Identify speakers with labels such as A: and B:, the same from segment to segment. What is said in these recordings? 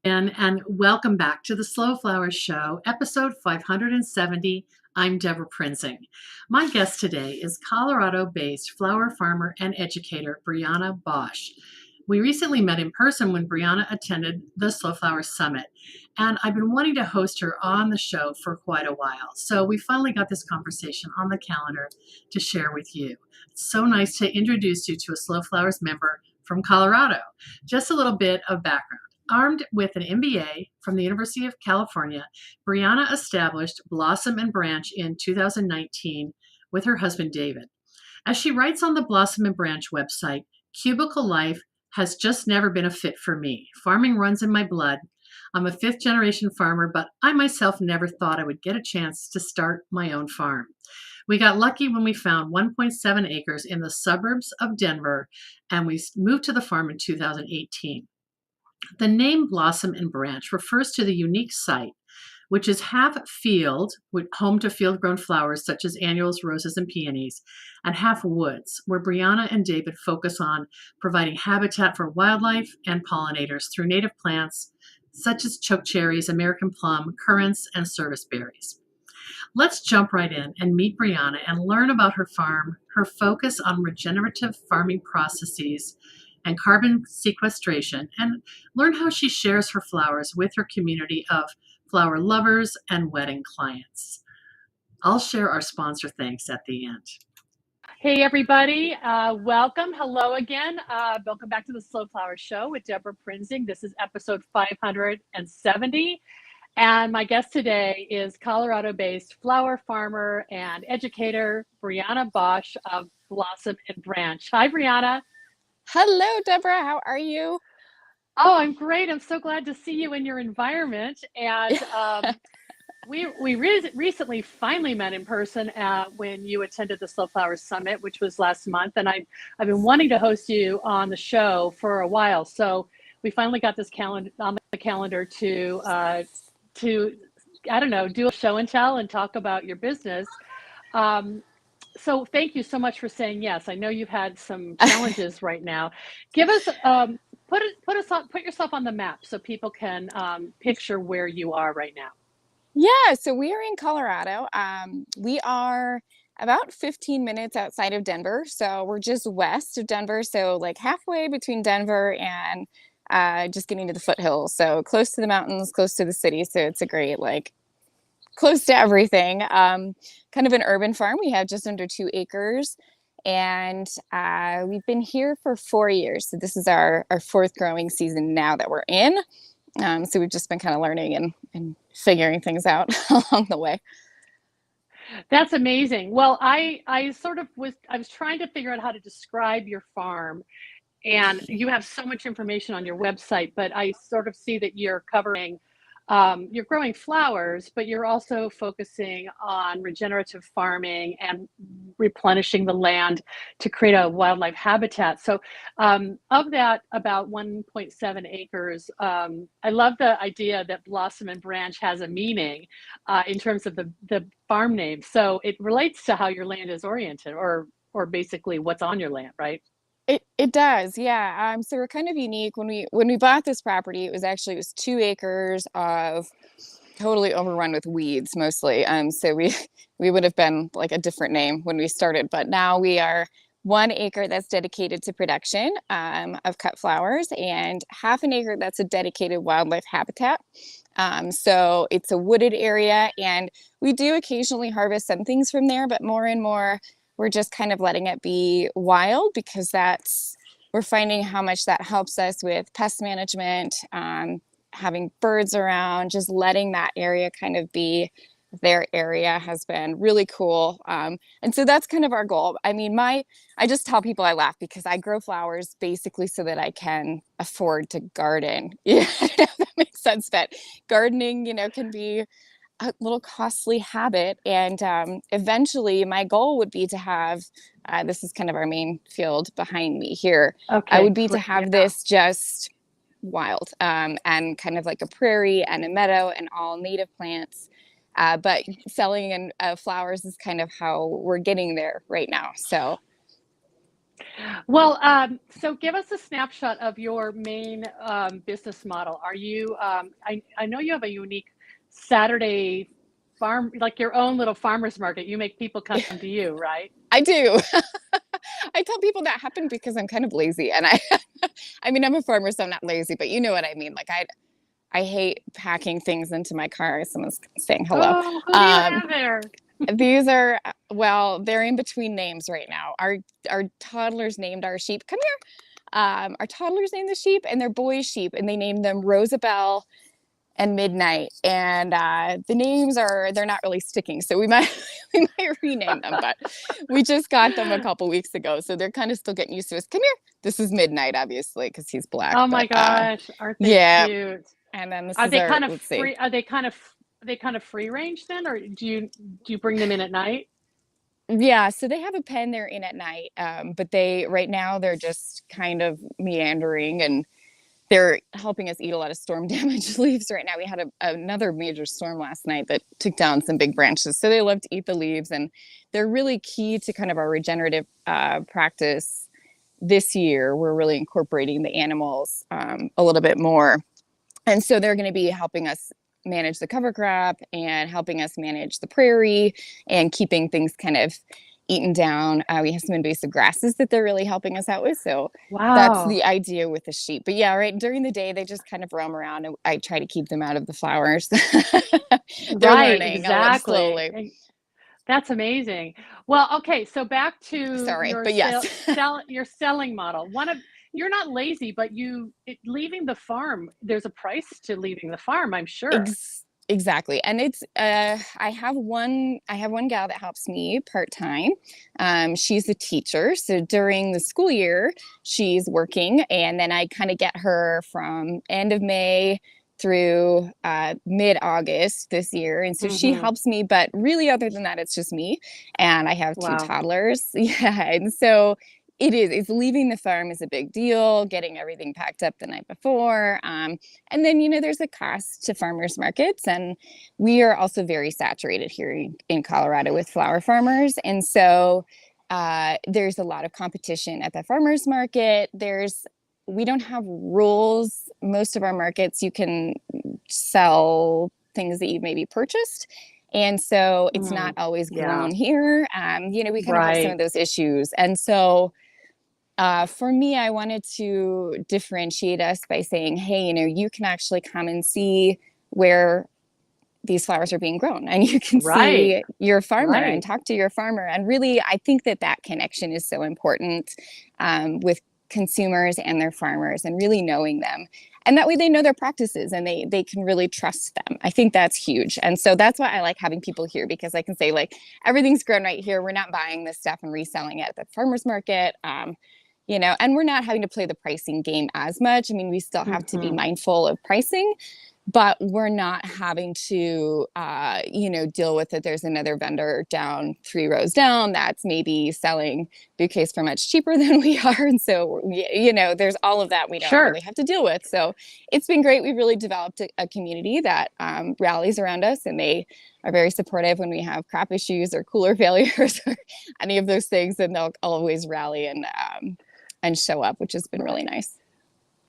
A: And welcome back to the Slow Flowers Show, episode 570. I'm Deborah Prinzing. My guest today is Colorado based flower farmer and educator Briana Bosch. We recently met in person when Brianna attended the Slow Flowers Summit, and I've been wanting to host her on the show for quite a while. So we finally got this conversation on the calendar to share with you. It's so nice to introduce you to a Slow Flowers member from Colorado. Just a little bit of background. Armed with an MBA from the University of California, Brianna established Blossom and Branch in 2019 with her husband David. As she writes on the Blossom and Branch website, cubicle life has just never been a fit for me. Farming runs in my blood. I'm a fifth generation farmer, but I myself never thought I would get a chance to start my own farm. We got lucky when we found 1.7 acres in the suburbs of Denver, and we moved to the farm in 2018. The name Blossom and Branch refers to the unique site, which is half field, home to field-grown flowers such as annuals, roses, and peonies, and half woods, where Brianna and David focus on providing habitat for wildlife and pollinators through native plants such as chokecherries, American plum, currants, and serviceberries. Let's jump right in and meet Brianna and learn about her farm, her focus on regenerative farming processes, and carbon sequestration, and learn how she shares her flowers with her community of flower lovers and wedding clients. I'll share our sponsor thanks at the end.
B: Hey, everybody. Welcome. Hello again. Welcome back to the Slow Flowers Show with Deborah Prinzing. This is episode 570. And my guest today is Colorado-based flower farmer and educator, Briana Bosch of Blossom and Branch. Hi, Briana.
C: Hello, Deborah. How are you?
B: Oh, I'm great. I'm so glad to see you in your environment. And we recently finally met in person when you attended the Slow Flowers Summit, which was last month. And I've been wanting to host you on the show for a while. So we finally got this on the calendar to I don't know, do a show and tell and talk about your business. So thank you so much for saying yes. I know you've had some challenges right now. Give us put yourself on the map so people can picture where you are right now.
C: Yeah, so we are in Colorado. We are about 15 minutes outside of Denver. So we're just west of Denver. So like halfway between Denver and just getting to the foothills. So close to the mountains, close to the city. So it's a great, close to everything. Kind of an urban farm. We have just under 2 acres. And we've been here for 4 years. So this is our 4th growing season now that we're in. So we've just been kind of learning and figuring things out along the way.
B: That's amazing. Well, I was trying to figure out how to describe your farm, and you have so much information on your website, but I sort of see that you're growing flowers, but you're also focusing on regenerative farming and replenishing the land to create a wildlife habitat. So of that, about 1.7 acres, I love the idea that Blossom and Branch has a meaning in terms of the farm name. So it relates to how your land is oriented, or basically what's on your land, right?
C: It does, yeah. So we're kind of unique. When we bought this property, it was 2 acres of totally overrun with weeds mostly. So we would have been like a different name when we started, but now we are 1 acre that's dedicated to production of cut flowers, and half an acre that's a dedicated wildlife habitat. So it's a wooded area, and we do occasionally harvest some things from there, but more and more we're just kind of letting it be wild, because we're finding how much that helps us with pest management, having birds around, just letting that area kind of be their area has been really cool. And so that's kind of our goal. I mean, I just tell people, I laugh because I grow flowers basically so that I can afford to garden. Yeah, I don't know if that makes sense, but gardening, can be a little costly habit. And eventually my goal would be to have, this is kind of our main field behind me here.
B: Okay,
C: I would be to have this just wild and kind of like a prairie and a meadow and all native plants. But selling and flowers is kind of how we're getting there right now. So
B: Well, so give us a snapshot of your main business model. Are you, I know you have a unique Saturday farm, like your own little farmer's market. You make people come to you, right?
C: I do. I tell people that happened because I'm kind of lazy, and I mean, I'm a farmer, so I'm not lazy, but you know what I mean. Like I hate packing things into my car. Someone's saying hello.
B: Oh, who do you
C: Um,
B: have there?
C: these are, well, they're in between names right now. Our toddlers named our sheep. Come here. Our toddlers named the sheep, and they're boy sheep, and they named them Rosabelle and Midnight. And the names they're not really sticking, so we might we might rename them. But we just got them a couple weeks ago, so they're kind of still getting used to us. Come here. This is Midnight, obviously, because he's black.
B: Oh my
C: But
B: gosh, aren't they
C: yeah.
B: cute?
C: And then this
B: Are
C: is
B: they
C: our,
B: kind of
C: let's see.
B: free? Are they kind of free range then, or do you bring them in at night?
C: Yeah, so they have a pen they're in at night, but they right now they're just kind of meandering, and they're helping us eat a lot of storm damaged leaves right now. We had another major storm last night that took down some big branches, so they love to eat the leaves, and they're really key to kind of our regenerative practice this year. We're really incorporating the animals a little bit more, and so they're going to be helping us manage the cover crop and helping us manage the prairie and keeping things kind of eaten down. We have some invasive grasses that they're really helping us out with. So that's
B: Wow.
C: the idea with the sheep. But yeah, right during the day, they just kind of roam around, and I try to keep them out of the flowers. They're
B: Right,
C: learning
B: exactly.
C: slowly.
B: That's amazing. Well, okay, so back to
C: Sorry,
B: your
C: but yes.
B: your selling model. You're not lazy, but leaving the farm, there's a price to leaving the farm, I'm sure.
C: Exactly. And it's I have one gal that helps me part-time. She's a teacher. So during the school year, she's working, and then I kind of get her from end of May through mid-August this year. And so she
B: Hmm.
C: helps me, but really other than that, it's just me. And I have two
B: Wow.
C: toddlers. Yeah. And so it's leaving the farm is a big deal, getting everything packed up the night before. And then, there's a cost to farmers markets. And we are also very saturated here in Colorado with flower farmers. And so there's a lot of competition at the farmers market. We don't have rules. Most of our markets, you can sell things that you've maybe purchased. And so it's not
B: Mm,
C: always
B: yeah,
C: grown here. We kind of have some of
B: right.
C: those issues. And so for me, I wanted to differentiate us by saying, hey, you can actually come and see where these flowers are being grown, and you can
B: Right.
C: see your farmer and
B: Right.
C: talk to your farmer. And really, I think that connection is so important with consumers and their farmers, and really knowing them. And that way they know their practices, and they can really trust them. I think that's huge. And so that's why I like having people here, because I can say, like, everything's grown right here. We're not buying this stuff and reselling it at the farmer's market. And we're not having to play the pricing game as much. I mean, we still have to be
B: Hmm.
C: mindful of pricing, but we're not having to, deal with it. There's another vendor down 3 rows down that's maybe selling bouquets for much cheaper than we are. And so, there's all of that we don't
B: Sure.
C: really have to deal with. So it's been great. We've really developed a community that rallies around us, and they are very supportive when we have crop issues or cooler failures or any of those things. And they'll always rally and show up, which has been really nice.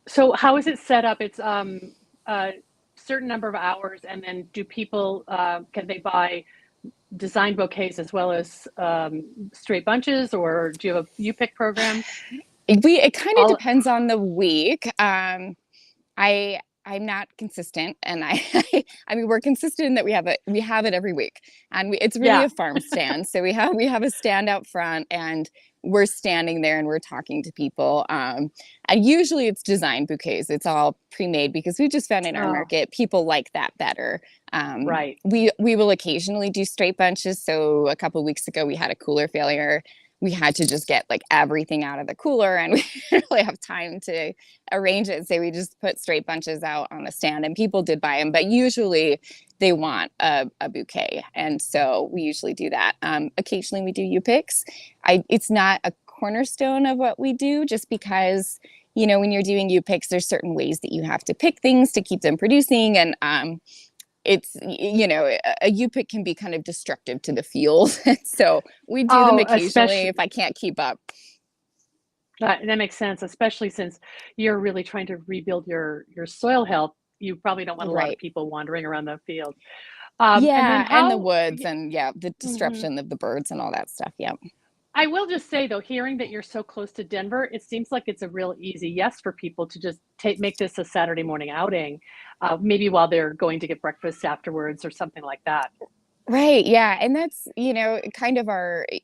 B: So how is it set up? It's a certain number of hours, and then do people can they buy design bouquets as well as straight bunches, or do you have a you pick program?
C: It kind of
B: All
C: depends on the week. I'm not consistent, and I mean, we're consistent in that we have it every week, and it's really
B: yeah.
C: a farm stand. So we have a stand out front, and we're standing there and we're talking to people. And usually it's design bouquets. It's all pre-made, because we just found in our
B: Oh,
C: market people like that better.
B: right.
C: We will occasionally do straight bunches. So a couple of weeks ago we had a cooler failure. We had to just get like everything out of the cooler, and we didn't really have time to arrange it. So we just put straight bunches out on the stand, and people did buy them, but usually they want a bouquet. And so we usually do that. Occasionally we do U-picks. It's not a cornerstone of what we do, just because, when you're doing U-picks, there's certain ways that you have to pick things to keep them producing. And it's, a U-pick can be kind of destructive to the field. So we do them
B: Oh,
C: occasionally
B: especially
C: if I can't keep up.
B: That makes sense, especially since you're really trying to rebuild your soil health. You probably don't want a lot of
C: Right.
B: people wandering around the field. And then
C: Yeah, and the
B: how?
C: woods and yeah, the
B: Mhm.
C: disruption of the birds and all that stuff. Yeah.
B: I will just say though, hearing that you're so close to Denver, it seems like it's a real easy yes for people to just make this a Saturday morning outing, maybe while they're going to get breakfast afterwards or something like that.
C: Right, yeah, and that's, kind of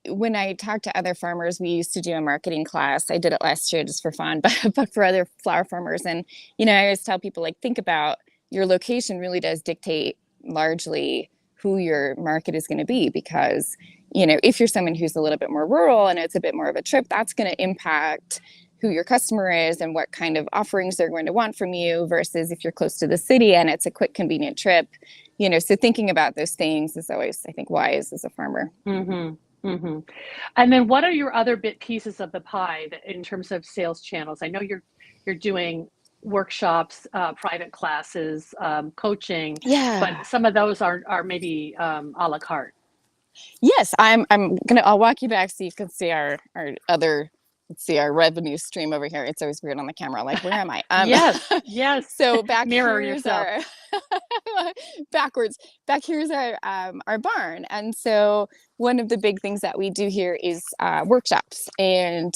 C: when I talk to other farmers, we used to do a marketing class. I did it last year just for fun, but for other flower farmers. And, I always tell people, like, think about your location really does dictate largely who your market is going to be because, if you're someone who's a little bit more rural and it's a bit more of a trip, that's going to impact who your customer is and what kind of offerings they're going to want from you versus if you're close to the city and it's a quick, convenient trip. So thinking about those things is always, I think, wise as a farmer.
B: Hmm. Hmm. And then what are your other bit pieces of the pie that, in terms of sales channels? I know you're doing workshops, private classes, coaching, but
C: Yeah.
B: some of those are maybe a la carte.
C: Yes, I'll walk you back so you can see our other, let's see, our revenue stream over here. It's always weird on the camera. Like, where am I?
B: Yes, yes.
C: So back
B: Mirror
C: here's
B: yourself.
C: our backwards. Back here's our barn. And so one of the big things that we do here is workshops. And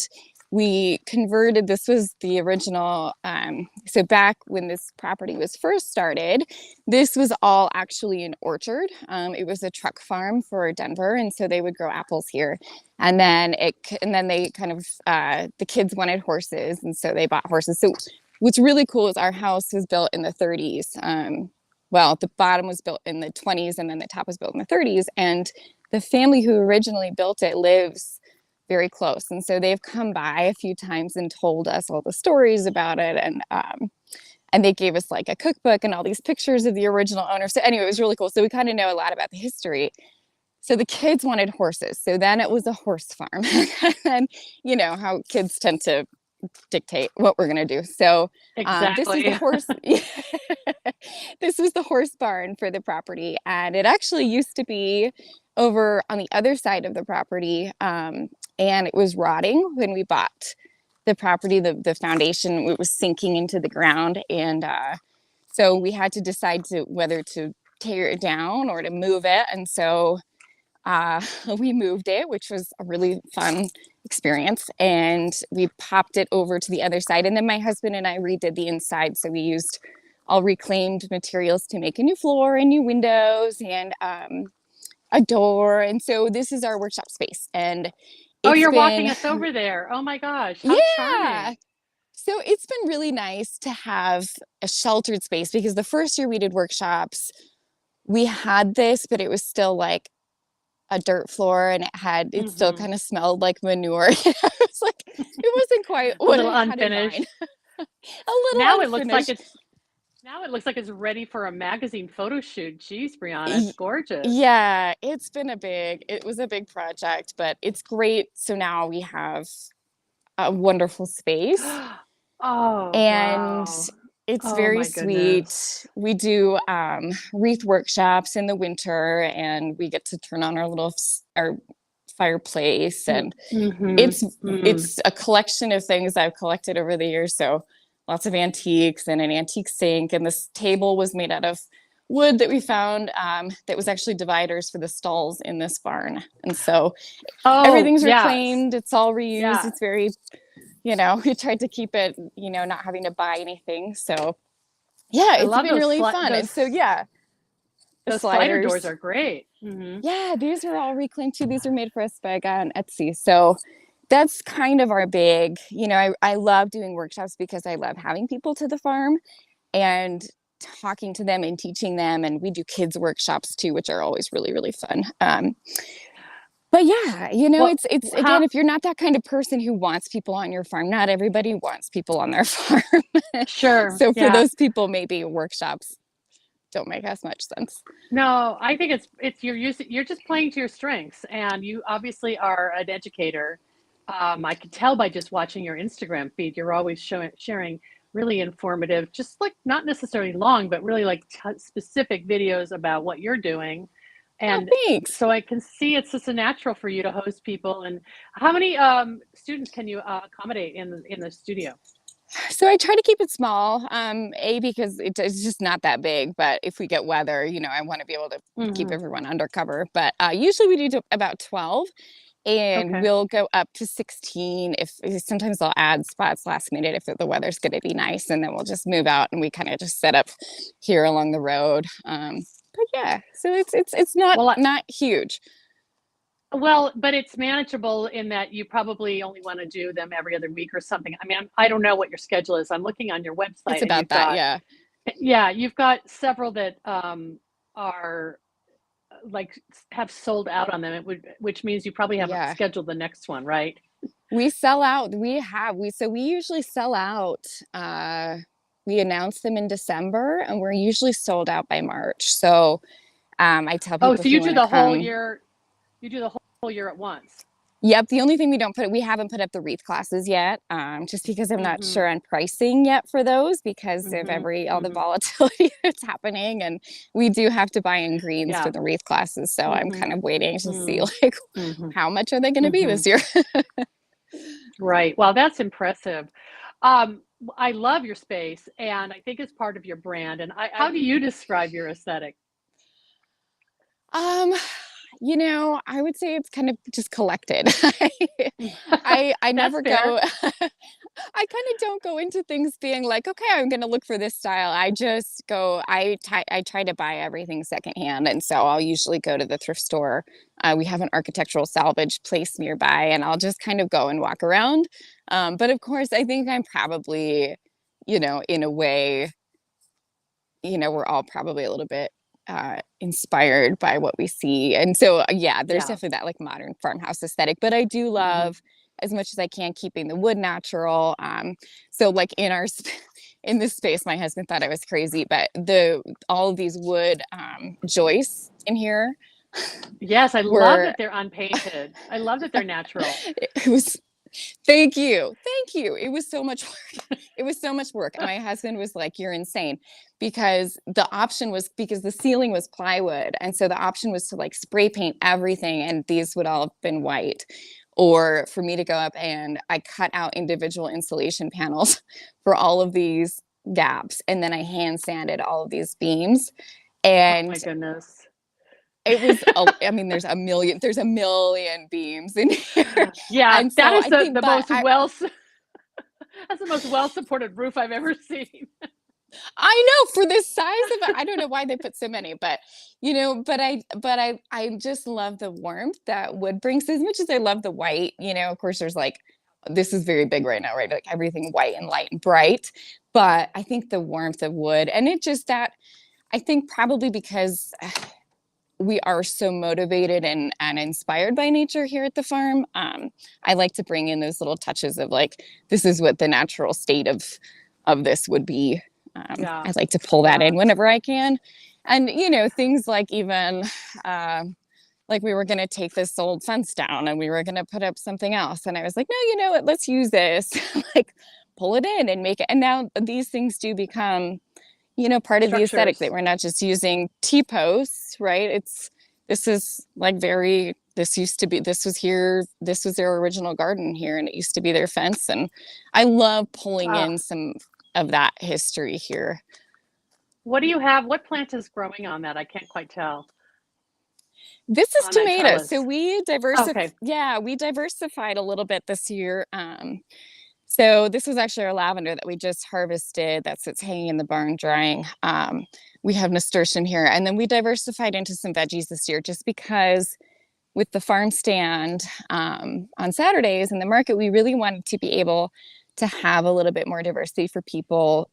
C: we converted, this was the original, so back when this property was first started, this was all actually an orchard. It was a truck farm for Denver, and so they would grow apples here. And then they kind of the kids wanted horses, and so they bought horses. So what's really cool is our house was built in the 30s. Well, the bottom was built in the 20s, and then the top was built in the 30s. And the family who originally built it lives very close, and so they've come by a few times and told us all the stories about it, and they gave us like a cookbook and all these pictures of the original owner. So anyway, it was really cool. So we kind of know a lot about the history. So the kids wanted horses, so then it was a horse farm. And how kids tend to dictate what we're going to do. So this was the
B: Exactly.
C: horse. This was the horse barn for the property, and it actually used to be over on the other side of the property, and it was rotting when we bought the property. The foundation, it was sinking into the ground, and so we had to decide whether to tear it down or to move it. And so we moved it, which was a really fun experience, and we popped it over to the other side. And then my husband and I redid the inside, so we used all reclaimed materials to make a new floor and new windows and a door. And so this is our workshop space, and
B: Oh,
C: it's
B: you're walking
C: been,
B: us over there. Oh my gosh, how
C: yeah,
B: charming.
C: so it's been really nice to have a sheltered space because the first year we did workshops, we had this, but it was still like a dirt floor, and it still
B: Hmm.
C: kind of smelled like manure. I was like, it wasn't quite
B: A
C: what I
B: little
C: had in mind.
B: unfinished.
C: A little
B: Now it looks like
C: unfinished.
B: it's now it looks like it's ready for a magazine photo shoot. Geez, Brianna, it's
C: Y-
B: gorgeous.
C: Yeah, it was a big project, but it's great. So now we have a wonderful space,
B: Oh,
C: and
B: wow.
C: it's
B: Oh
C: very
B: my goodness.
C: sweet. We do wreath workshops in the winter, and we get to turn on our fireplace, and
B: Mm-hmm.
C: it's
B: Mm.
C: it's a collection of things I've collected over the years. So lots of antiques and an antique sink, and this table was made out of wood that we found that was actually dividers for the stalls in this barn. And so
B: Oh,
C: everything's
B: yes.
C: reclaimed, it's all reused.
B: Yeah.
C: It's very, we tried to keep it, not having to buy anything. So yeah,
B: I
C: it's
B: love
C: been really fun. And so yeah, the
B: those slider doors
C: sliders.
B: are great. Hmm.
C: Yeah, these are all reclaimed too. These are made for us by a guy on Etsy. So that's kind of our big, I love doing workshops because I love having people to the farm and talking to them and teaching them. And we do kids workshops too, which are always really, really fun. But yeah,
B: Well,
C: it's again,
B: how
C: if you're not that kind of person who wants people on your farm, not everybody wants people on their farm.
B: sure.
C: So for
B: Yeah.
C: those people, maybe workshops don't make as much sense.
B: No, I think it's you're just playing to your strengths, and you obviously are an educator. I could tell by just watching your Instagram feed. You're always sharing really informative, just like not necessarily long, but really like specific videos about what you're doing. And
C: thanks.
B: so I can see it's just a natural for you to host people. And how many students can you accommodate in the studio?
C: So I try to keep it small, because it's just not that big. But if we get weather, I want to be able to keep
B: Hmm.
C: everyone under cover. But usually we do about 12, and
B: Okay.
C: we'll go up to 16 if sometimes I'll add spots last minute if the weather's going to be nice, and then we'll just move out and we kind of just set up here along the road. But yeah, so it's not
B: Well,
C: not huge.
B: well, but it's manageable in that you probably only want to do them every other week or something. I mean, I don't know what your schedule is. I'm looking on your
C: It's
B: website and
C: about
B: you've
C: that,
B: got,
C: yeah.
B: yeah, you've got several that are like have sold out on them. Which means you probably haven't
C: Yeah.
B: scheduled the next one, right?
C: We sell out. We usually sell out. We announce them in December, and we're usually sold out by March. So I tell
B: Oh,
C: people
B: so
C: if
B: you
C: you
B: do
C: want to
B: the whole
C: come.
B: year. You do the whole year at once.
C: Yep. The only thing we haven't put up the wreath classes yet, just because I'm not
B: Mm-hmm.
C: sure on pricing yet for those because of
B: Mm-hmm.
C: all the
B: Mm-hmm.
C: volatility that's happening, and we do have to buy in greens for
B: Yeah.
C: the wreath classes. So I'm
B: Mm-hmm.
C: kind of waiting to see
B: Mm-hmm.
C: like
B: Mm-hmm.
C: how much are they going to be
B: Mm-hmm.
C: this year.
B: Right. Well, that's impressive. I love your space, and I think it's part of your brand. And how do you describe your aesthetic?
C: Um, I would say it's kind of just collected. I
B: That's
C: never
B: fair.
C: go I kind of don't go into things being like, okay, I'm going to look for this style. I just go, I try to buy everything secondhand. And so I'll usually go to the thrift store. We have an architectural salvage place nearby, and I'll just kind of go and walk around. But of course, I think I'm probably, in a way, we're all probably a little bit inspired by what we see. And so, yeah, there's
B: Yeah.
C: definitely that like modern farmhouse aesthetic, but I do
B: Hmm.
C: love as much as I can keeping the wood natural. So like in this space, my husband thought I was crazy, but all of these wood joists in here
B: Yes, I love
C: were
B: that they're unpainted. I love that they're natural.
C: it was thank you. Thank you. It was so much work. It was so much work. And my husband was like, you're insane. Because the option was because the ceiling was plywood. And so the option was to like spray paint everything. And these would all have been white. Or for me to go up and I cut out individual insulation panels for all of these gaps. And then I hand sanded all of these beams.
B: Oh my
C: And
B: goodness.
C: it was, I mean, there's a million beams in here.
B: Yeah,
C: And
B: that
C: so
B: is
C: I think,
B: the
C: but
B: most well that's the most well supported roof I've ever seen.
C: I know for this size of it, I don't know why they put so many, but I just love the warmth that wood brings as much as I love the white. Of course, there's like this is very big right now, right? Like everything white and light and bright. But I think the warmth of wood and it just that I think probably because we are so motivated and inspired by nature here at the farm. I like to bring in those little touches of like, this is what the natural state of this would be.
B: Yeah.
C: I like to pull that
B: Yeah.
C: in whenever I can. And, things like even like we were going to take this old fence down and we were going to put up something else. And I was like, no, you know what, let's use this, like pull it in and make it. And now these things do become part of the aesthetic that
B: Structures.
C: we're not just using T-posts, right? This is like this used to be, this was here, this was their original garden here, and it used to be their fence. And I love pulling
B: Ah,
C: in some of that history here.
B: what do you have? What plant is growing on that? I can't quite tell.
C: This is
B: On that
C: tomatoes. So
B: trellis. Okay.
C: we diversified a little bit this year. So this was actually our lavender that we just harvested that sits hanging in the barn drying. We have nasturtium here, and then we diversified into some veggies this year just because with the farm stand on Saturdays in the market, we really wanted to be able to have a little bit more diversity for people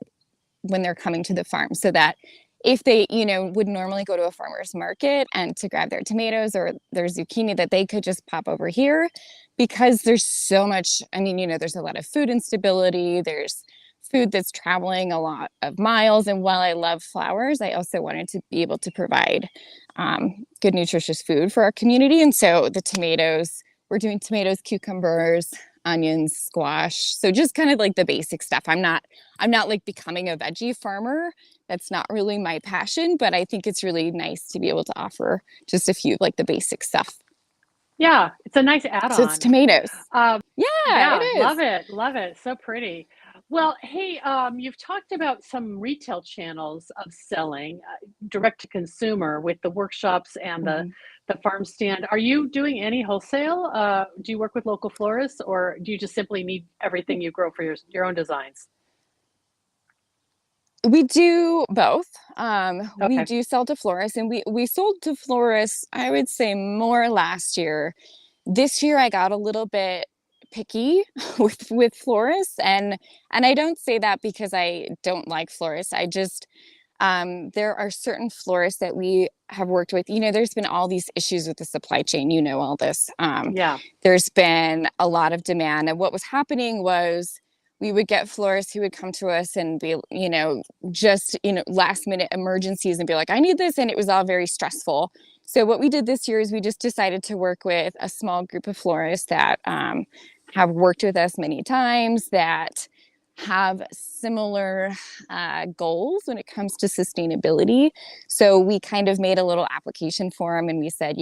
C: when they're coming to the farm so that if they, would normally go to a farmer's market and to grab their tomatoes or their zucchini, that they could just pop over here because there's so much, I mean, there's a lot of food instability. There's food that's traveling a lot of miles. And while I love flowers, I also wanted to be able to provide good, nutritious food for our community. And so the tomatoes, we're doing tomatoes, cucumbers, onions, squash. So just kind of like the basic stuff. I'm not like becoming a veggie farmer. That's not really my passion, but I think it's really nice to be able to offer just a few like the basic stuff.
B: Yeah, it's a nice
C: So it's
B: add-on.
C: tomatoes.
B: Um,
C: Yeah, it
B: yeah,
C: is.
B: love it. So pretty. Well, hey, you've talked about some retail channels of selling direct to consumer with the workshops and
C: Mhm.
B: the farm stand. Are you doing any wholesale? Do you work with local florists, or do you just simply need everything you grow for your own designs?
C: We do both. We
B: Okay.
C: do sell to florists, and we sold to florists, I would say more last year. This year I got a little bit picky with florists, and I don't say that because I don't like florists. I just there are certain florists that we have worked with. You know, there's been all these issues with the supply chain. You know all this.
B: Yeah.
C: There's been a lot of demand, and what was happening was we would get florists who would come to us and be, just last minute emergencies and be like, I need this, and it was all very stressful. So what we did this year is we just decided to work with a small group of florists that have worked with us many times, that have similar goals when it comes to sustainability. So we kind of made a little application for them, and we said,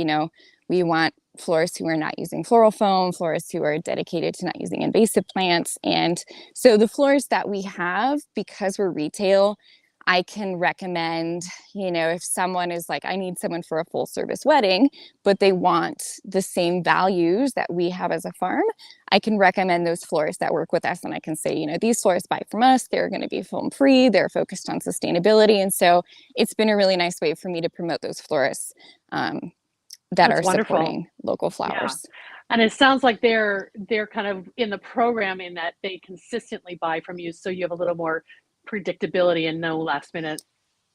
C: we want florists who are not using floral foam, florists who are dedicated to not using invasive plants. And so the florists that we have, because we're retail, I can recommend, if someone is like, I need someone for a full service wedding, but they want the same values that we have as a farm, I can recommend those florists that work with us. And I can say, these florists buy from us. They're going to be foam free. They're focused on sustainability. And so it's been a really nice way for me to promote those florists that
B: That's
C: are
B: wonderful.
C: supporting local
B: Yeah.
C: flowers.
B: And it sounds like they're kind of in the program in that they consistently buy from you, so you have a little more predictability and no last minute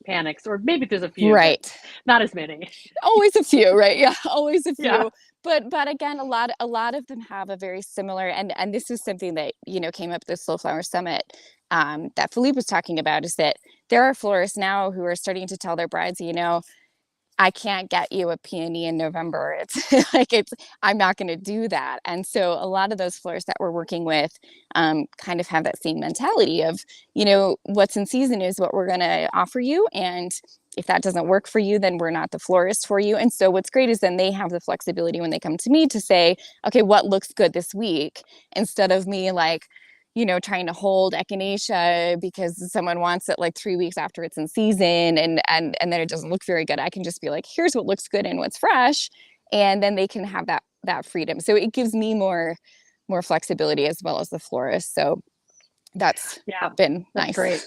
B: panics, or maybe there's a few, but
C: Right.
B: not as many.
C: Always a few, right? Yeah, always a
B: Yeah.
C: few. But again, a lot of them have a very similar, and this is something that came up at the Slow Flower Summit, that Philippe was talking about, is that there are florists now who are starting to tell their brides, I can't get you a peony in November. It's like, I'm not going to do that. And so a lot of those florists that we're working with kind of have that same mentality of, what's in season is what we're going to offer you. And if that doesn't work for you, then we're not the florist for you. And so what's great is then they have the flexibility when they come to me to say, okay, what looks good this week? Instead of me like, trying to hold echinacea because someone wants it like 3 weeks after it's in season, and then it doesn't look very good. I can just be like, here's what looks good and what's fresh, and then they can have that freedom. So it gives me more flexibility as well as the florist. So that's been
B: that's
C: nice.
B: great.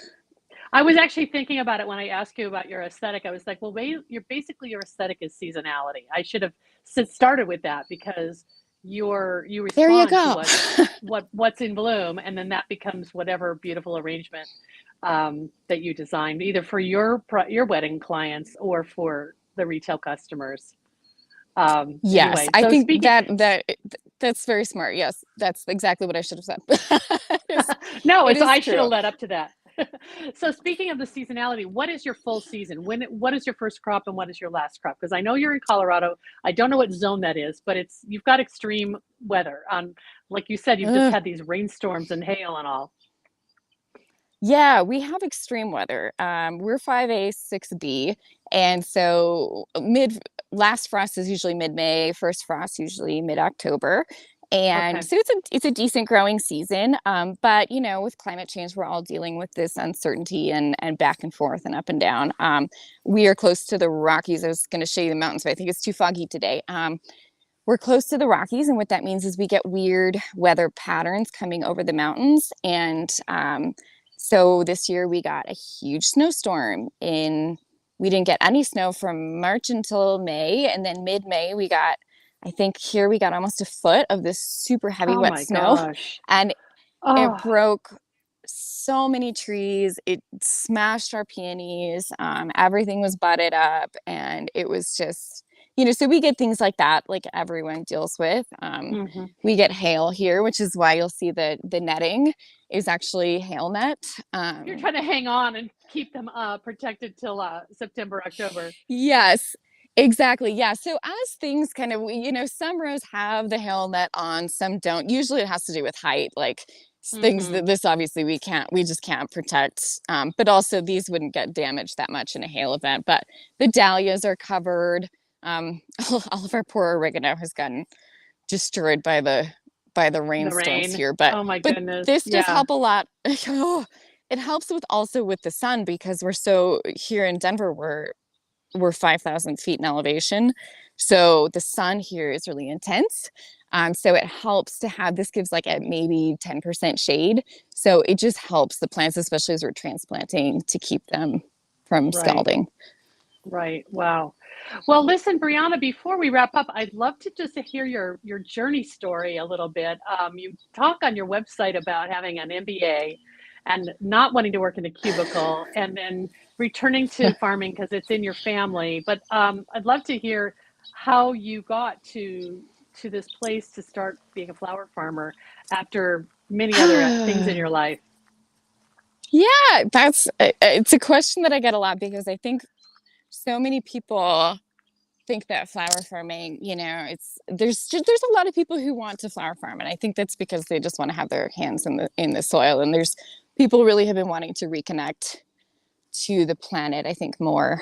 B: I was actually thinking about it when I asked you about your aesthetic. I was like, well, your aesthetic is seasonality. I should have started with that, because you respond to what's in bloom, and then that becomes whatever beautiful arrangement that you designed, either for your wedding clients or for the retail customers.
C: Yes,
B: Anyway,
C: I
B: so
C: think
B: speaking,
C: that's very smart. Yes, that's exactly what I should have said.
B: no,
C: It is
B: I should have
C: true.
B: led up to that. So speaking of the seasonality, what is your full season? What is your first crop and what is your last crop? Because I know you're in Colorado. I don't know what zone that is, but you've got extreme weather. Like you said, you've just had these rainstorms and hail and all.
C: Yeah, we have extreme weather. We're 5A, 6B, and so last frost is usually mid-May, first frost usually mid-October. And
B: Okay.
C: so it's a decent growing season. But with climate change, we're all dealing with this uncertainty and back and forth and up and down. We are close to the Rockies. I was going to show you the mountains, but I think it's too foggy today. We're close to the Rockies, and what that means is we get weird weather patterns coming over the mountains. And so this year we got a huge snowstorm we didn't get any snow from March until May, and then mid-May I think here we got almost a foot of this super heavy wet snow.
B: Gosh.
C: And it broke so many trees. It smashed our peonies. Everything was butted up, and it was just, so we get things like that, like everyone deals with. We get hail here, which is why you'll see the netting is actually hail net.
B: You're trying to hang on and keep them protected till September, October.
C: Yes. Exactly. Yeah. So as things kind of, some rows have the hail net on, some don't. Usually it has to do with height, like things that this obviously we just can't protect. But also these wouldn't get damaged that much in a hail event. But the dahlias are covered. All of our poor oregano has gotten destroyed by the
B: The
C: rainstorms
B: rain.
C: here. But
B: Oh my
C: but
B: goodness.
C: this does
B: Yeah.
C: help a lot. Oh, it helps with also with the sun because we're so here in Denver, we're 5,000 feet in elevation. So the sun here is really intense. So it helps to have this gives like a maybe 10% shade. So it just helps the plants, especially as we're transplanting, to keep them from
B: Right.
C: scalding.
B: Right. Wow. Well, listen, Brianna, before we wrap up, I'd love to just to hear your journey story a little bit. You talk on your website about having an MBA and not wanting to work in a cubicle and then returning to farming because it's in your family. But I'd love to hear how you got to this place to start being a flower farmer after many other things in your life.
C: Yeah, it's a question that I get a lot because I think so many people think that flower farming, there's a lot of people who want to flower farm, and I think that's because they just want to have their hands in the soil. And there's people really have been wanting to reconnect to the planet, I think more.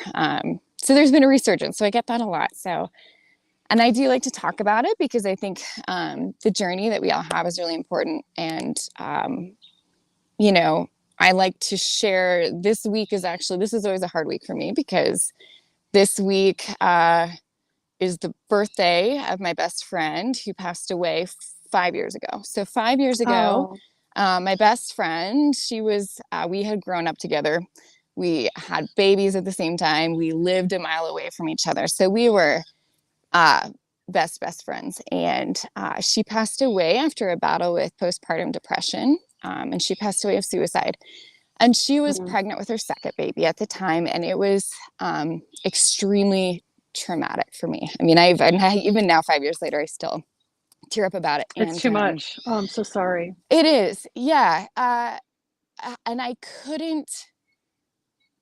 C: So there's been a resurgence. So I get that a lot. So, and I do like to talk about it because I think the journey that we all have is really important. And you know, I like to share. This is always a hard week for me because this week is the birthday of my best friend who passed away 5 years ago. So 5 years ago,
B: Oh,
C: my best friend, we had grown up together. We had babies at the same time. We lived a mile away from each other. So we were uh, best friends. And she passed away after a battle with postpartum depression. And she passed away of suicide. And she was
B: mm,
C: pregnant with her second baby at the time. And it was extremely traumatic for me. I mean, even now, 5 years later, I still tear up about it.
B: it's
C: And
B: too much. Oh, I'm so sorry.
C: it is, yeah. And I couldn't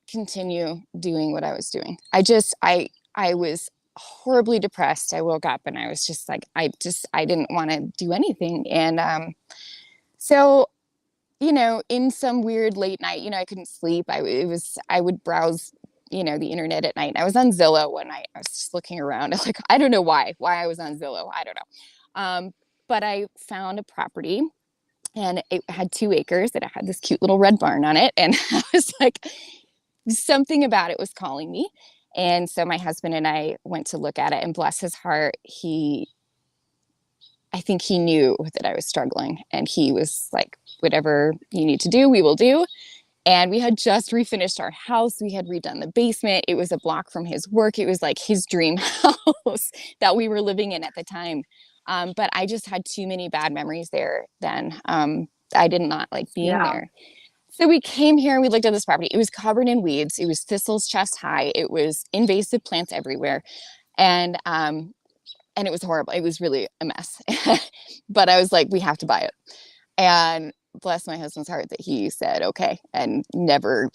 C: continue doing what I was doing. I was horribly depressed. I woke up and I was just like, I didn't want to do anything. And so in some weird late night, I couldn't sleep. I would browse, the internet at night. I was on Zillow one night. I was just looking around. Like, I don't know why I was on Zillow. I don't know. But I found a property and it had 2 acres and it had this cute little red barn on it. And I was like, something about it was calling me. And so my husband and I went to look at it, and bless his heart, I think he knew that I was struggling, and he was like, whatever you need to do, we will do. And we had just refinished our house. We had redone the basement. It was a block from his work. It was like his dream house that we were living in at the time. But I just had too many bad memories there then. I did not like being
B: Yeah.
C: there. So we came here and we looked at this property. It was covered in weeds. It was thistles chest high. It was invasive plants everywhere. And it was horrible. It was really a mess. But I was like, we have to buy it. And bless my husband's heart that he said okay and never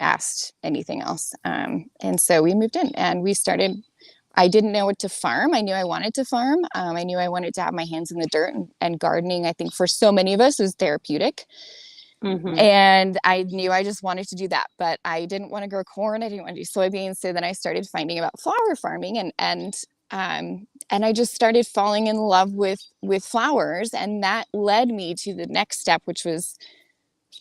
C: asked anything else. And so we moved in and we started. I didn't know what to farm. I knew I wanted to farm. I knew I wanted to have my hands in the dirt, and gardening, I think for so many of us, is therapeutic.
B: Hmm.
C: And I knew I just wanted to do that, but I didn't want to grow corn. I didn't want to do soybeans. So then I started finding about flower farming, and I just started falling in love with flowers. And that led me to the next step, which was,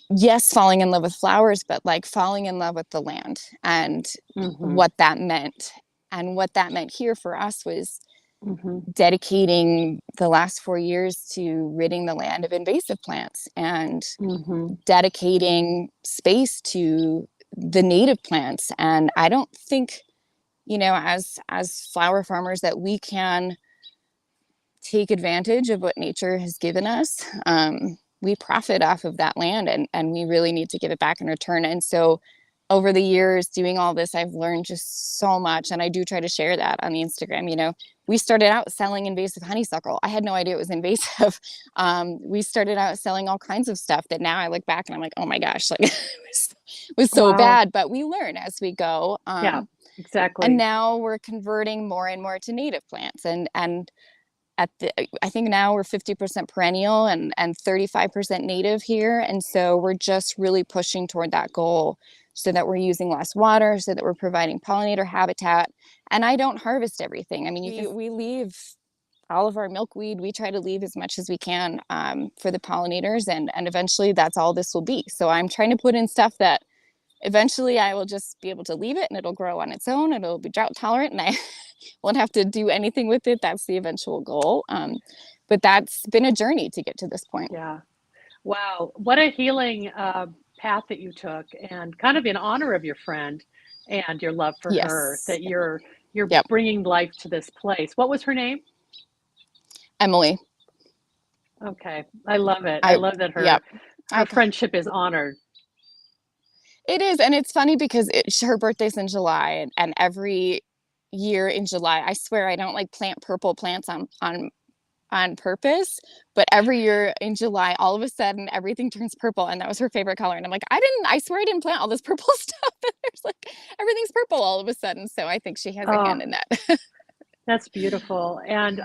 C: yes, falling in love with flowers, but like falling in love with the land and
B: Hmm.
C: what that meant. And what that meant here for us was
B: Hmm.
C: dedicating the last 4 years to ridding the land of invasive plants and
B: Hmm.
C: dedicating space to the native plants. And I don't think, as flower farmers, that we can take advantage of what nature has given us. We profit off of that land, and we really need to give it back in return. And so over the years doing all this, I've learned just so much. And I do try to share that on the Instagram. We started out selling invasive honeysuckle. I had no idea it was invasive. We started out selling all kinds of stuff that now I look back and I'm like, oh my gosh, like it was so
B: Wow.
C: bad. But we learn as we go.
B: Yeah. Exactly.
C: And now we're converting more and more to native plants. And I think now we're 50% perennial and 35% native here. And so we're just really pushing toward that goal so that we're using less water, so that we're providing pollinator habitat. And I don't harvest everything. I mean, we leave all of our milkweed. We try to leave as much as we can for the pollinators. And eventually that's all this will be. So I'm trying to put in stuff that eventually I will just be able to leave it and it'll grow on its own. It'll be drought tolerant and I won't have to do anything with it. That's the eventual goal. But that's been a journey to get to this point.
B: Yeah. Wow. What a healing path that you took, and kind of in honor of your friend and your love for her,
C: Yes.
B: that you're
C: Yep.
B: bringing life to this place. What was her name?
C: Emily.
B: Okay. I love it. I love that
C: Yep.
B: her friendship is honored.
C: It is. And it's funny because her birthday's in July and every year in July, I swear I don't like plant purple plants on purpose, but every year in July, all of a sudden everything turns purple, and that was her favorite color. And I'm like, I swear I didn't plant all this purple stuff. And there's like everything's purple all of a sudden. So I think she has a
B: Oh,
C: hand in that.
B: that's beautiful. And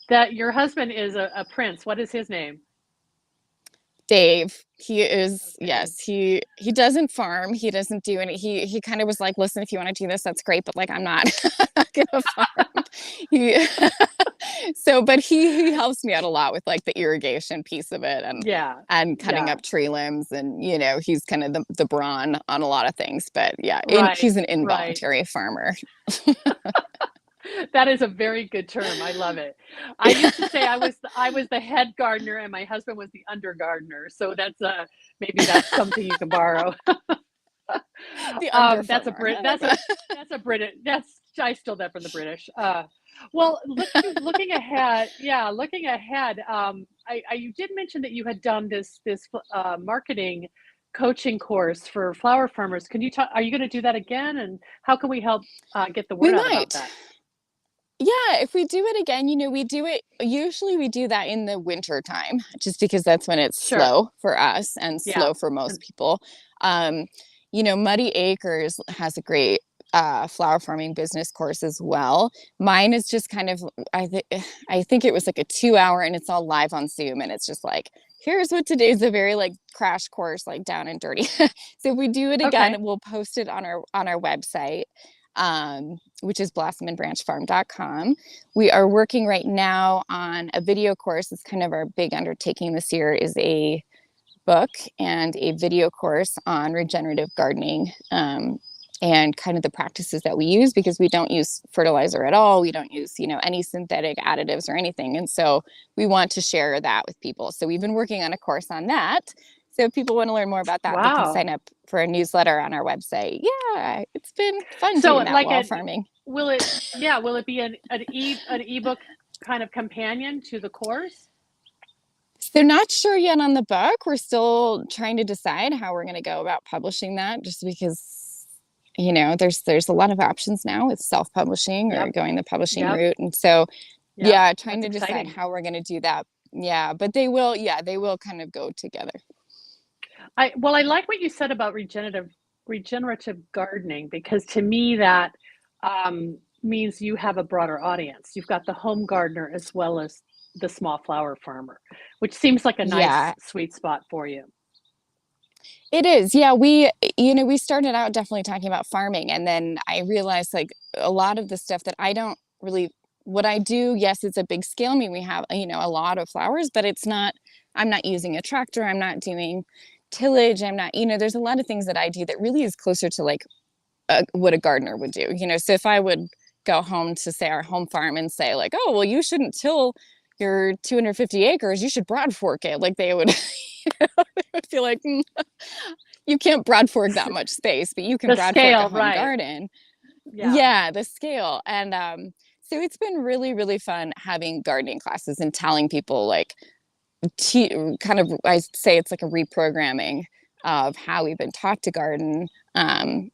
B: that your husband is a prince. What is his name?
C: Dave, he is,
B: Okay.
C: yes, he doesn't farm. He doesn't do any, he kind of was like, listen, if you want to do this, that's great, but like I'm not, I'm not gonna farm. He so but he helps me out a lot with like the irrigation piece of it
B: Yeah.
C: and cutting
B: Yeah.
C: up tree limbs, and he's kind of the brawn on a lot of things. But yeah,
B: Right.
C: he's an
B: Right.
C: involuntary farmer.
B: That is a very good term. I love it. I used to say I was the head gardener and my husband was the under gardener. So that's maybe that's something you can borrow.
C: The under
B: That's a
C: farmer.
B: Brit. That's a British. That's I stole that from the British. Well, looking ahead. Yeah, looking ahead. You did mention that you had done this marketing coaching course for flower farmers. Can you talk? Are you going to do that again? And how can we help get the
C: We
B: word out about
C: might.
B: that?
C: Yeah, if we do it again, usually we do that in the winter time, just because that's when it's
B: Sure.
C: slow for us and
B: Yeah.
C: slow for most people. Um, Muddy Acres has a great flower farming business course as well. Mine is just kind of, I think it was like a 2 hour and it's all live on Zoom, and it's just like, here's what today's a very like crash course, like down and dirty. So if we do it again,
B: Okay.
C: we'll post it on our website, which is blossomandbranchfarm.com. We are working right now on a video course. It's kind of our big undertaking this year, is a book and a video course on regenerative gardening, and kind of the practices that we use, because we don't use fertilizer at all. We don't use, any synthetic additives or anything. And so we want to share that with people. So we've been working on a course on that. So if people want to learn more about that, they can
B: Wow.
C: sign up for a newsletter on our website. Yeah, it's been fun
B: So
C: doing that while farming.
B: will it be an ebook kind of companion to the course?
C: They're not sure yet on the book. We're still trying to decide how we're going to go about publishing that, just because, there's a lot of options now with self-publishing or going the publishing route. And so, trying to decide how we're going to do that. Yeah, but they will kind of go together.
B: I like what you said about regenerative gardening, because to me that means you have a broader audience. You've got the home gardener as well as the small flower farmer, which seems like a nice sweet spot for you.
C: It is. Yeah, we started out definitely talking about farming, and then I realized like a lot of the stuff that I don't really, what I do, yes, it's a big scale. I mean, we have, a lot of flowers, but I'm not using a tractor. I'm not doing tillage. I'm not, there's a lot of things that I do that really is closer to like what a gardener would do, so if I would go home to, say, our home farm and say like, oh, well, you shouldn't till your 250 acres, you should broad fork it. Like they would, they would feel like, you can't broad fork that much space, but you can broad fork a home garden. Yeah, the scale. And so it's been really, really fun having gardening classes and telling people like, kind of, I say it's like a reprogramming of how we've been taught to garden,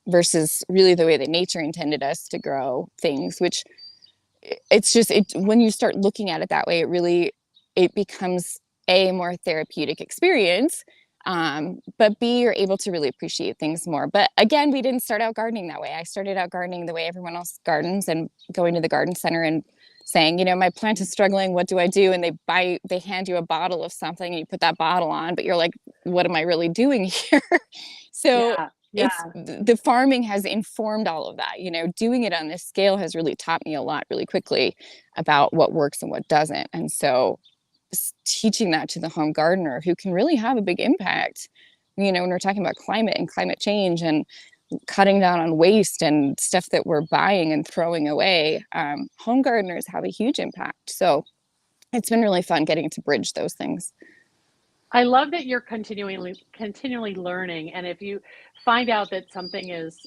C: versus really the way that nature intended us to grow things, which it's just, when you start looking at it that way, it becomes a more therapeutic experience. But B, you're able to really appreciate things more. But again, we didn't start out gardening that way. I started out gardening the way everyone else gardens, and going to the garden center and saying, you know, my plant is struggling, what do I do? And they hand you a bottle of something and you put that bottle on, but you're like, what am I really doing here? So
B: Yeah.
C: the farming has informed all of that. You know, doing it on this scale has really taught me a lot really quickly about what works and what doesn't. And so teaching that to the home gardener, who can really have a big impact, you know, when we're talking about climate and climate change and cutting down on waste and stuff that we're buying and throwing away, home gardeners have a huge impact. So it's been really fun getting to bridge those things.
B: I love that you're continually learning, and if you find out that something is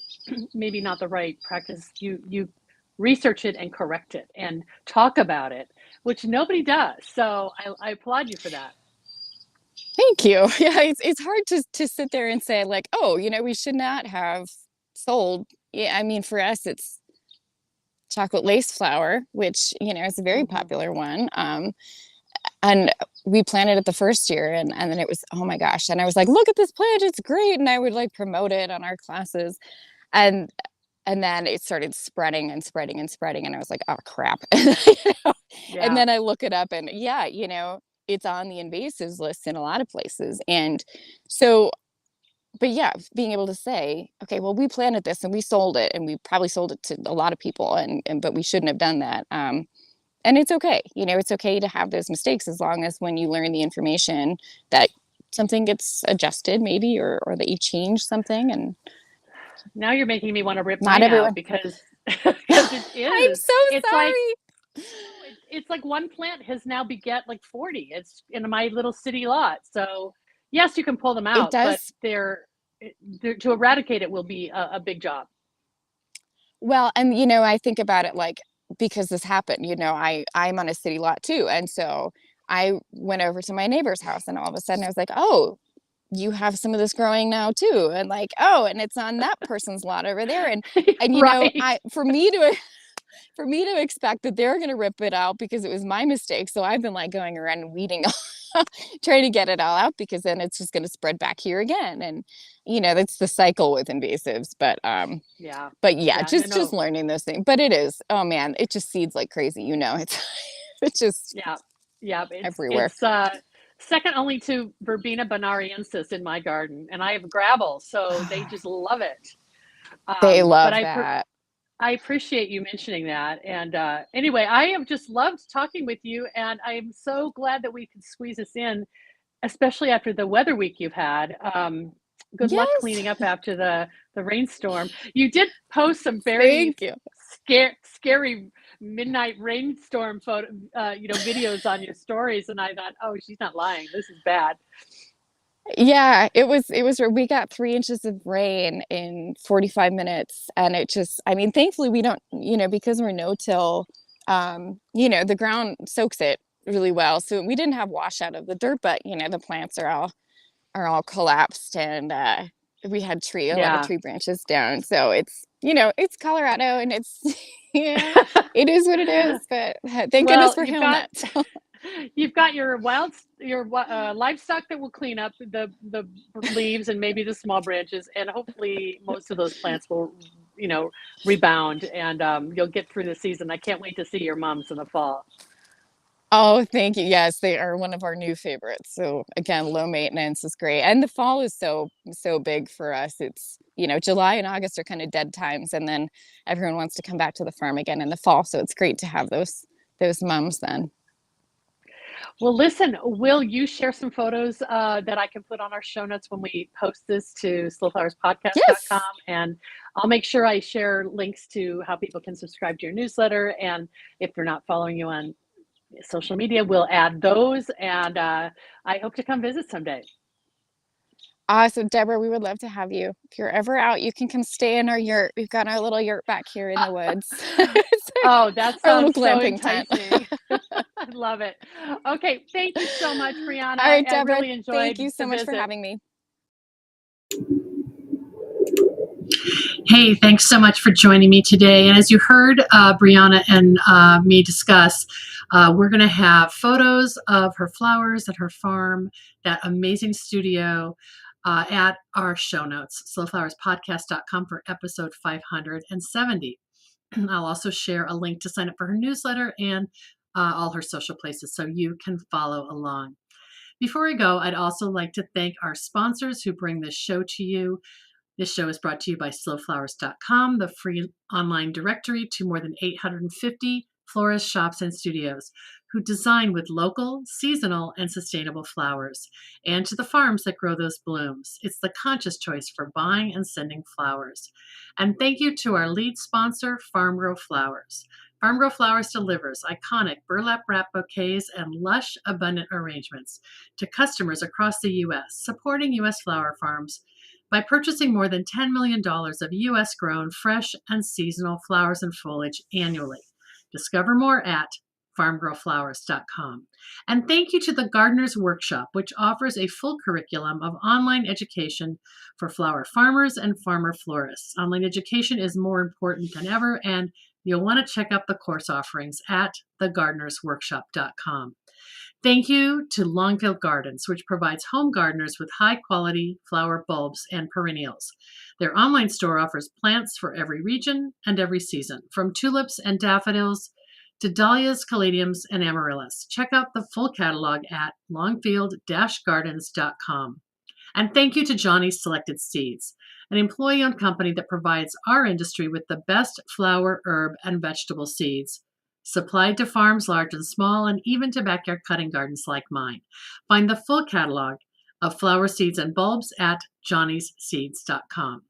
B: maybe not the right practice, you research it and correct it and talk about it, which nobody does. So I applaud you for that.
C: Thank you. Yeah, it's hard to sit there and say like, oh, you know, we should not have sold. Yeah, I mean, for us, it's chocolate lace flower, which, you know, is a very popular one. And we planted it the first year, and then it was, oh my gosh. And I was like, look at this plant, it's great. And I would like promote it on our classes. And then it started spreading and spreading and spreading. And I was like, oh crap. You know?
B: Yeah.
C: And then I look it up, and yeah, you know, it's on the invasives list in a lot of places. And so, but yeah, being able to say, okay, well, we planted this and we sold it, and we probably sold it to a lot of people, and but we shouldn't have done that. And it's okay. You know, it's okay to have those mistakes, as long as when you learn the information that something gets adjusted maybe, or that you change something. And
B: now you're making me want to rip
C: not
B: mine
C: everyone
B: out, because it is.
C: I'm so
B: It's
C: sorry.
B: like, it's like one plant has now beget like 40. It's in my little city lot. So yes, you can pull them
C: It
B: out, but
C: does.
B: they're to eradicate it will be a big job.
C: Well, and you know, I think about it like, because this happened, you know, I'm on a city lot too. And so I went over to my neighbor's house, and all of a sudden I was like, oh, you have some of this growing now too. And like, oh, and it's on that person's lot over there. And you know,
B: Right.
C: for me to expect that they're going to rip it out because it was my mistake. So I've been like going around and weeding, trying to get it all out, because then it's just going to spread back here again. And, you know, that's the cycle with invasives. But
B: Yeah.
C: yeah, just
B: No.
C: learning those things. But it is, oh man, it just seeds like crazy. You know, it's just
B: Yeah.
C: everywhere.
B: It's second only to Verbena bonariensis in my garden, and I have gravel, so they just love it.
C: They
B: But
C: love that.
B: I appreciate you mentioning that. And anyway, I have just loved talking with you, and I'm so glad that we could squeeze this in, especially after the weather week you've had. Good luck
C: Yes.
B: cleaning up after the rainstorm. You did post some very
C: Thank you.
B: scary midnight rainstorm videos on your stories, and I thought, oh, she's not lying. This is bad.
C: Yeah, we got 3 inches of rain in 45 minutes. And it just, I mean, thankfully we don't, you know, because we're no-till, you know, the ground soaks it really well. So we didn't have washout of the dirt, but you know, the plants are all collapsed. And we had a lot of tree branches down. So it's, you know, it's Colorado, and it's yeah, it is what it is. But thank goodness for Helmet.
B: You've got your livestock that will clean up the leaves and maybe the small branches, and hopefully most of those plants will, you know, rebound, and you'll get through the season. I can't wait to see your mums in the fall.
C: Oh, thank you. Yes, they are one of our new favorites. So again, low maintenance is great. And the fall is so big for us. It's, you know, July and August are kind of dead times, and then everyone wants to come back to the farm again in the fall. So it's great to have those mums then.
B: Well, listen, will you share some photos that I can put on our show notes when we post this to slowflowerspodcast.com?
C: Yes.
B: And I'll make sure I share links to how people can subscribe to your newsletter. And if they're not following you on social media, we'll add those. And I hope to come visit someday.
C: Awesome, Deborah. We would love to have you. If you're ever out, you can come stay in our yurt. We've got our little yurt back here in the woods.
B: Oh, that sounds so
C: enticing.
B: I love it. Okay, thank you so much, Brianna.
C: All right, Deborah.
B: I really enjoyed
C: thank you so much
B: visit.
C: for having me.
A: Hey, thanks so much for joining me today. And as you heard Brianna and me discuss, we're going to have photos of her flowers at her farm, that amazing studio, at our show notes, slowflowerspodcast.com for episode 570. I'll also share a link to sign up for her newsletter and all her social places so you can follow along. Before we go, I'd also like to thank our sponsors who bring this show to you. This show is brought to you by slowflowers.com, the free online directory to more than 850 florists, shops, and studios who design with local, seasonal, and sustainable flowers, and to the farms that grow those blooms. It's the conscious choice for buying and sending flowers. And thank you to our lead sponsor, Farm Grow Flowers. Farm Grow Flowers delivers iconic burlap wrap bouquets and lush, abundant arrangements to customers across the U.S., supporting U.S. flower farms by purchasing more than $10 million of U.S. grown, fresh, and seasonal flowers and foliage annually. Discover more at farmgrowflowers.com. And thank you to the Gardener's Workshop, which offers a full curriculum of online education for flower farmers and farmer florists. Online education is more important than ever, and you'll want to check out the course offerings at thegardenersworkshop.com. Thank you to Longfield Gardens, which provides home gardeners with high quality flower bulbs and perennials. Their online store offers plants for every region and every season, from tulips and daffodils to dahlias, caladiums, and amaryllis. Check out the full catalog at longfield-gardens.com. And thank you to Johnny's Selected Seeds, an employee-owned company that provides our industry with the best flower, herb, and vegetable seeds, supplied to farms large and small, and even to backyard cutting gardens like mine. Find the full catalog of flower seeds and bulbs at johnnysseeds.com.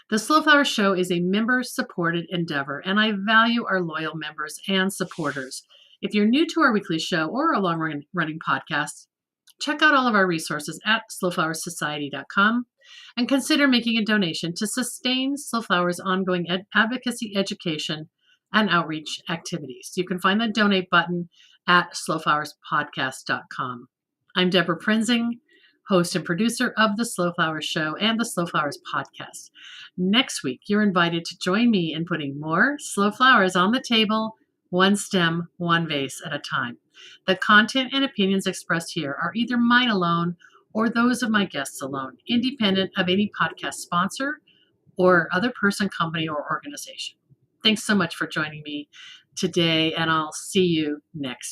A: The Slow Flower Show is a member-supported endeavor, and I value our loyal members and supporters. If you're new to our weekly show or a long-running podcast, check out all of our resources at slowflowersociety.com and consider making a donation to sustain Slow Flower's ongoing advocacy, education, and outreach activities. You can find the donate button at slowflowerspodcast.com. I'm Deborah Prinzing, host and producer of The Slow Flowers Show and the Slow Flowers Podcast. Next week, you're invited to join me in putting more slow flowers on the table, one stem, one vase at a time. The content and opinions expressed here are either mine alone or those of my guests alone, independent of any podcast sponsor or other person, company, or organization. Thanks so much for joining me today, and I'll see you next